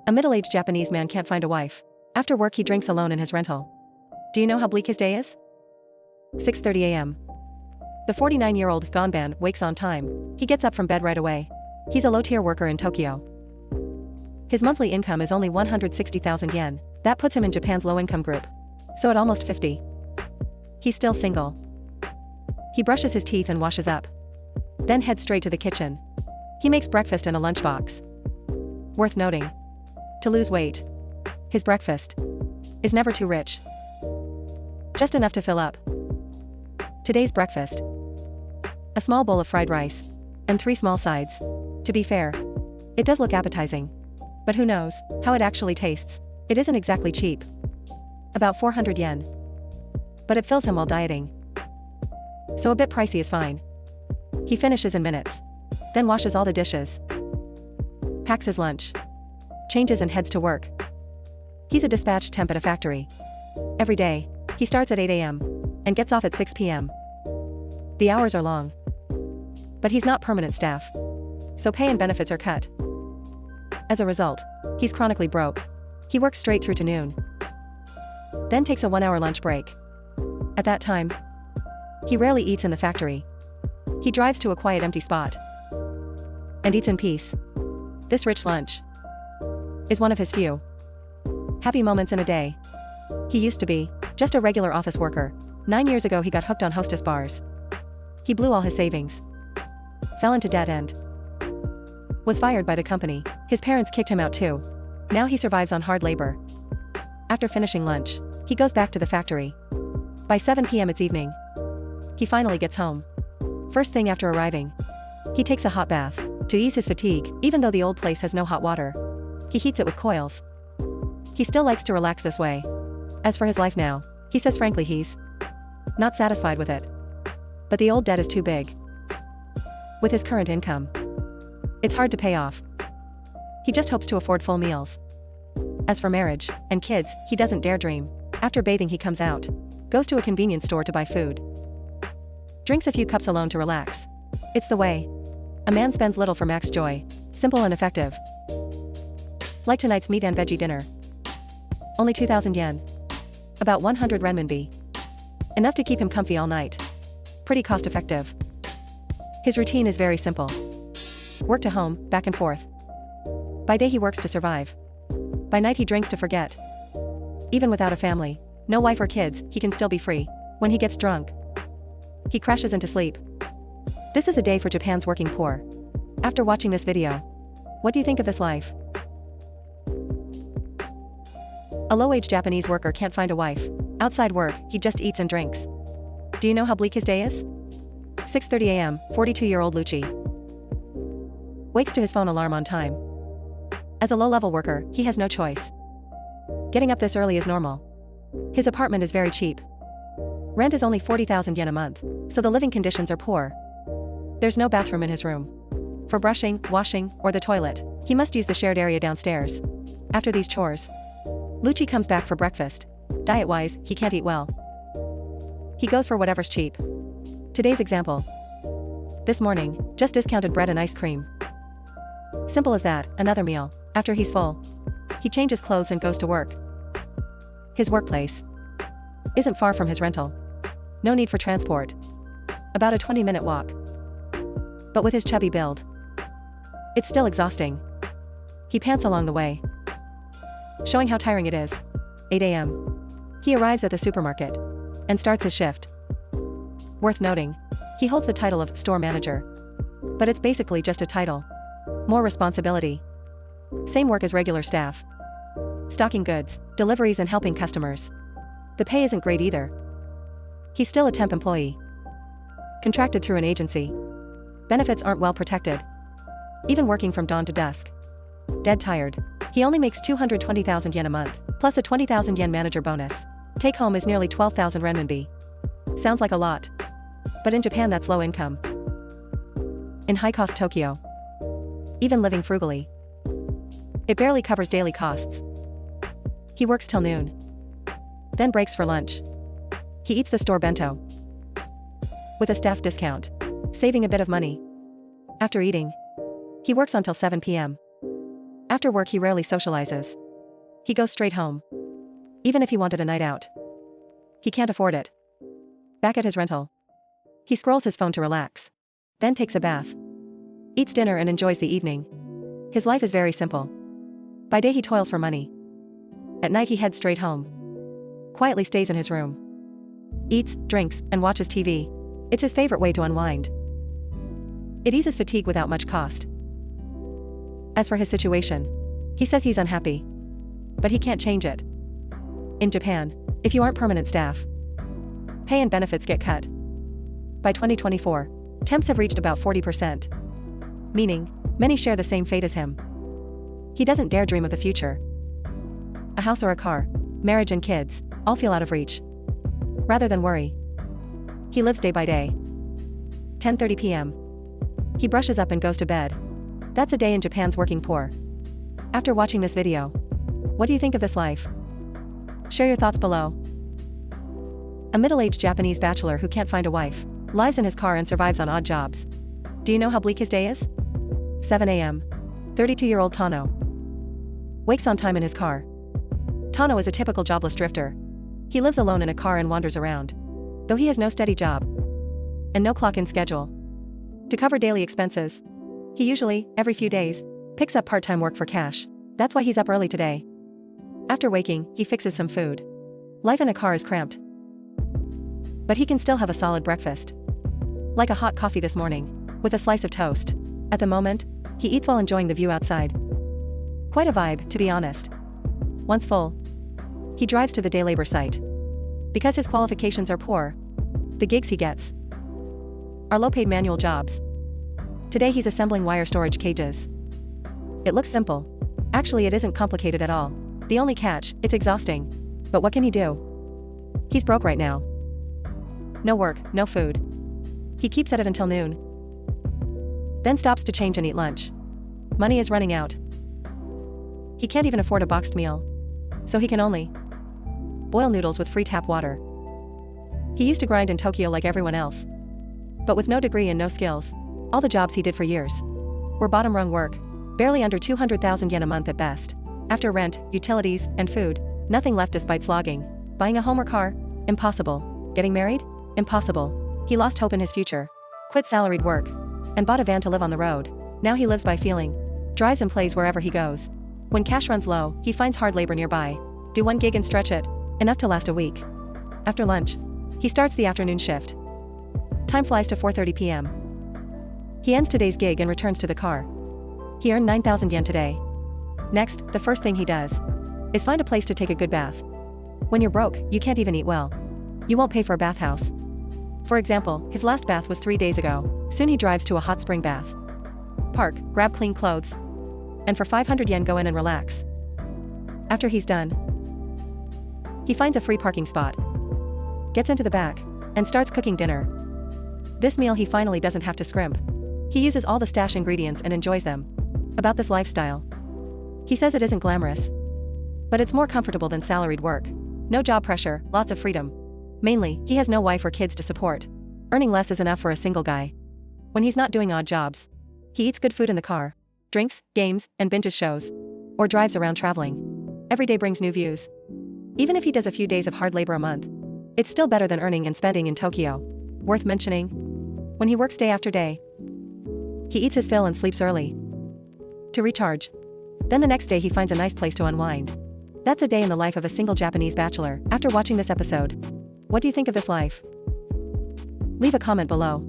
A middle-aged Japanese man can't find a wife. After work he drinks alone in his rental. Do you know how bleak his day is? 6:30 a.m. The 49-year-old Gonban wakes on time. He gets up from bed right away. He's a low-tier worker in Tokyo. His monthly income is only 160,000 yen. That puts him in Japan's low-income group. So at almost 50. He's still single. He brushes his teeth and washes up. Then heads straight to the kitchen. He makes breakfast in a lunchbox. Worth noting. To lose weight. His breakfast is never too rich. Just enough to fill up. Today's breakfast. A small bowl of fried rice. And 3 small sides. To be fair, it does look appetizing. But who knows how it actually tastes. It isn't exactly cheap. About 400 yen. But it fills him while dieting. So a bit pricey is fine. He finishes in minutes. Then washes all the dishes. Packs his lunch. Changes and heads to work. He's a dispatch temp at a factory. Every day, he starts at 8 a.m. and gets off at 6 p.m. The hours are long. But he's not permanent staff. So pay and benefits are cut. As a result, he's chronically broke. He works straight through to noon. Then takes a 1-hour lunch break. At that time, he rarely eats in the factory. He drives to a quiet empty spot. And eats in peace. This rich lunch is one of his few happy moments in a day. He used to be just a regular office worker. 9 years ago he got hooked on hostess bars. He blew all his savings. Fell into debt and was fired by the company. His parents kicked him out too. Now he survives on hard labor. After finishing lunch, he goes back to the factory. By 7 p.m. it's evening. He finally gets home. First thing after arriving, he takes a hot bath to ease his fatigue. Even though the old place has no hot water, he heats it with coils. He still likes to relax this way. As for his life now, he says frankly he's not satisfied with it. But the old debt is too big. With his current income, it's hard to pay off. He just hopes to afford full meals. As for marriage and kids, he doesn't dare dream. After bathing he comes out, goes to a convenience store to buy food. Drinks a few cups alone to relax. It's the way a man spends little for max joy. Simple and effective. Like tonight's meat and veggie dinner. Only 2,000 yen. About 100 renminbi. Enough to keep him comfy all night. Pretty cost effective. His routine is very simple. Work to home, back and forth. By day he works to survive. By night he drinks to forget. Even without a family, no wife or kids, he can still be free. When he gets drunk, he crashes into sleep. This is a day for Japan's working poor. After watching this video, what do you think of this life? A low-wage Japanese worker can't find a wife. Outside work, he just eats and drinks. Do you know how bleak his day is? 6:30 a.m., 42-year-old Lucci wakes to his phone alarm on time. As a low-level worker, he has no choice. Getting up this early is normal. His apartment is very cheap. Rent is only 40,000 yen a month, so the living conditions are poor. There's no bathroom in his room. For brushing, washing, or the toilet, he must use the shared area downstairs. After these chores, Lucci comes back for breakfast. Diet-wise, he can't eat well. He goes for whatever's cheap. Today's example. This morning, just discounted bread and ice cream. Simple as that, another meal. After he's full, he changes clothes and goes to work. His workplace isn't far from his rental. No need for transport. About a 20-minute walk. But with his chubby build, it's still exhausting. He pants along the way, showing how tiring it is. 8 a.m. He arrives at the supermarket and starts his shift. Worth noting, he holds the title of store manager. But it's basically just a title. More responsibility. Same work as regular staff. Stocking goods, deliveries and helping customers. The pay isn't great either. He's still a temp employee. Contracted through an agency. Benefits aren't well protected. Even working from dawn to dusk. Dead tired. He only makes 220,000 yen a month, plus a 20,000 yen manager bonus. Take home is nearly 12,000 renminbi. Sounds like a lot. But in Japan that's low income. In high-cost Tokyo, even living frugally, it barely covers daily costs. He works till noon. Then breaks for lunch. He eats the store bento. With a staff discount. Saving a bit of money. After eating, he works until 7 p.m. After work he rarely socializes. He goes straight home. Even if he wanted a night out. He can't afford it. Back at his rental. He scrolls his phone to relax. Then takes a bath. Eats dinner and enjoys the evening. His life is very simple. By day he toils for money. At night he heads straight home. Quietly stays in his room. Eats, drinks, and watches TV. It's his favorite way to unwind. It eases fatigue without much cost. As for his situation, he says he's unhappy. But he can't change it. In Japan, if you aren't permanent staff, pay and benefits get cut. By 2024, temps have reached about 40%. Meaning, many share the same fate as him. He doesn't dare dream of the future. A house or a car, marriage and kids, all feel out of reach. Rather than worry, he lives day by day. 10:30 p.m. He brushes up and goes to bed. That's a day in Japan's working poor. After watching this video, what do you think of this life? Share your thoughts below. A middle-aged Japanese bachelor who can't find a wife, lives in his car and survives on odd jobs. Do you know how bleak his day is? 7 a.m. 32-year-old Tano wakes on time in his car. Tano is a typical jobless drifter. He lives alone in a car and wanders around. Though he has no steady job and no clock-in schedule. To cover daily expenses, he usually, every few days, picks up part-time work for cash. That's why he's up early today. After waking, he fixes some food. Life in a car is cramped. But he can still have a solid breakfast. Like a hot coffee this morning, with a slice of toast. At the moment, he eats while enjoying the view outside. Quite a vibe, to be honest. Once full, he drives to the day labor site. Because his qualifications are poor, the gigs he gets are low-paid manual jobs. Today he's assembling wire storage cages. It looks simple. Actually, it isn't complicated at all. The only catch, it's exhausting. But what can he do? He's broke right now. No work, no food. He keeps at it until noon. Then stops to change and eat lunch. Money is running out. He can't even afford a boxed meal. So he can only boil noodles with free tap water. He used to grind in Tokyo like everyone else. But with no degree and no skills, all the jobs he did for years were bottom-rung work, barely under 200,000 yen a month at best. After rent, utilities, and food, nothing left despite slogging. Buying a home or car? Impossible. Getting married? Impossible. He lost hope in his future, quit salaried work, and bought a van to live on the road. Now he lives by feeling, drives and plays wherever he goes. When cash runs low, he finds hard labor nearby. Do one gig and stretch it, enough to last a week. After lunch, he starts the afternoon shift. Time flies to 4:30 p.m. He ends today's gig and returns to the car. He earned 9,000 yen today. Next, the first thing he does is find a place to take a good bath. When you're broke, you can't even eat well. You won't pay for a bathhouse. For example, his last bath was 3 days ago. Soon he drives to a hot spring bath. Park, grab clean clothes, and for 500 yen go in and relax. After he's done, he finds a free parking spot, gets into the back, and starts cooking dinner. This meal he finally doesn't have to scrimp. He uses all the stash ingredients and enjoys them. About this lifestyle, he says it isn't glamorous, but it's more comfortable than salaried work. No job pressure, lots of freedom. Mainly, he has no wife or kids to support. Earning less is enough for a single guy. When he's not doing odd jobs, he eats good food in the car, drinks, games, and binges shows, or drives around traveling. Every day brings new views. Even if he does a few days of hard labor a month, it's still better than earning and spending in Tokyo. Worth mentioning, when he works day after day, he eats his fill and sleeps early to recharge. Then the next day he finds a nice place to unwind. That's a day in the life of a single Japanese bachelor. After watching this episode, what do you think of this life? Leave a comment below.